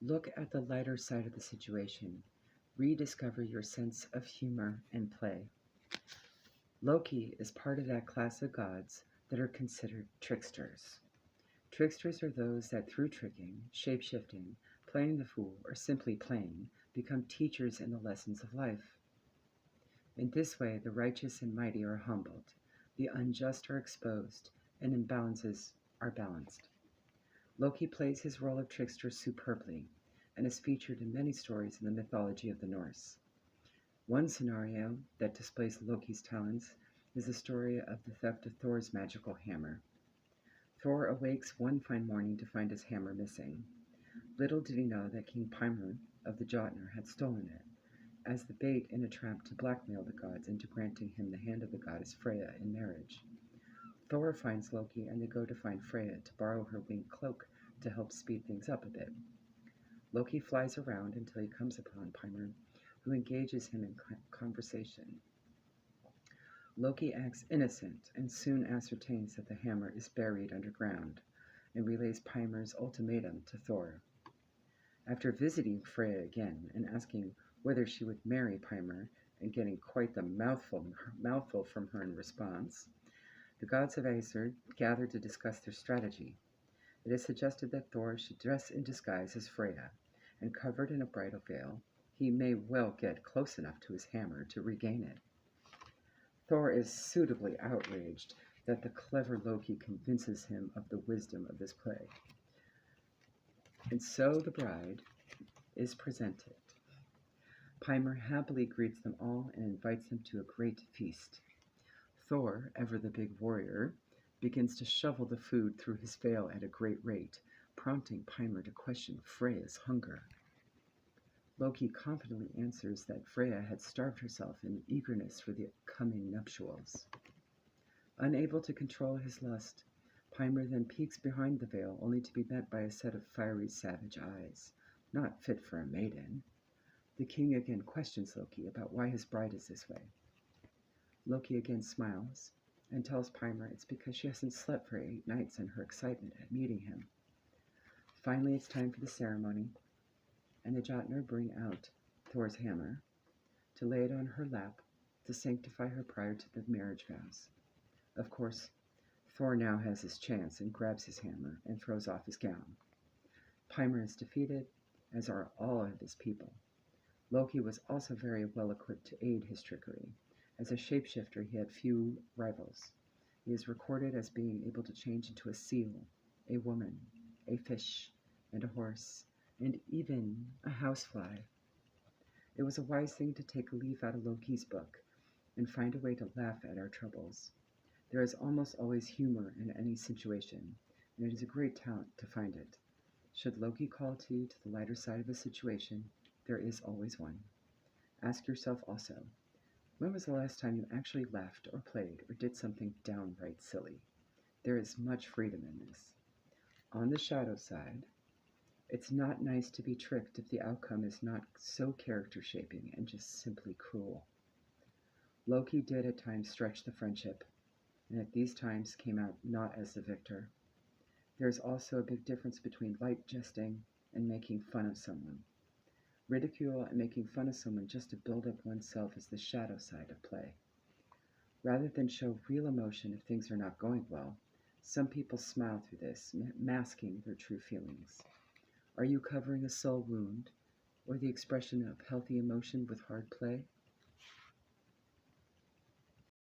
Look at the lighter side of the situation. Rediscover your sense of humor and play. Loki is part of that class of gods that are considered tricksters. Tricksters are those that, through tricking, shape-shifting, playing the fool, or simply playing, become teachers in the lessons of life. In this way, the righteous and mighty are humbled, the unjust are exposed, and imbalances are balanced. Loki plays his role of trickster superbly and is featured in many stories in the mythology of the Norse. One scenario that displays Loki's talents is the story of the theft of Thor's magical hammer. Thor awakes one fine morning to find his hammer missing. Little did he know that King Paimon of the Jotnar had stolen it, as the bait in a trap to blackmail the gods into granting him the hand of the goddess Freya in marriage. Thor finds Loki and they go to find Freya to borrow her winged cloak to help speed things up a bit. Loki flies around until he comes upon Paimon, who engages him in conversation. Loki acts innocent and soon ascertains that the hammer is buried underground and relays Paimon's ultimatum to Thor. After visiting Freya again and asking whether she would marry Paimon and getting quite the mouthful from her in response, the gods of Aesir gather to discuss their strategy. It is suggested that Thor should dress in disguise as Freya, and covered in a bridal veil, he may well get close enough to his hammer to regain it. Thor is suitably outraged that the clever Loki convinces him of the wisdom of this play. And so the bride is presented. Paimon happily greets them all and invites them to a great feast. Thor, ever the big warrior, begins to shovel the food through his veil at a great rate, prompting Paimon to question Freya's hunger. Loki confidently answers that Freya had starved herself in eagerness for the coming nuptials. Unable to control his lust, Paimon then peeks behind the veil only to be met by a set of fiery, savage eyes, not fit for a maiden. The king again questions Loki about why his bride is this way. Loki again smiles and tells Paimon it's because she hasn't slept for 8 nights in her excitement at meeting him. Finally, it's time for the ceremony, and the Jotnar bring out Thor's hammer to lay it on her lap to sanctify her prior to the marriage vows. Of course, Thor now has his chance and grabs his hammer and throws off his gown. Paimon is defeated, as are all of his people. Loki was also very well equipped to aid his trickery. As a shapeshifter, he had few rivals. He is recorded as being able to change into a seal, a woman, a fish, and a horse, and even a housefly. It was a wise thing to take a leaf out of Loki's book and find a way to laugh at our troubles. There is almost always humor in any situation, and it is a great talent to find it. Should Loki call to you to the lighter side of a situation, there is always one. Ask yourself also, when was the last time you actually laughed or played or did something downright silly? There is much freedom in this. On the shadow side, it's not nice to be tricked if the outcome is not so character-shaping and just simply cruel. Loki did at times stretch the friendship, and at these times came out not as the victor. There is also a big difference between light jesting and making fun of someone. Ridicule and making fun of someone just to build up oneself is the shadow side of play. Rather than show real emotion if things are not going well, some people smile through this, masking their true feelings. Are you covering a soul wound, or the expression of healthy emotion with hard play?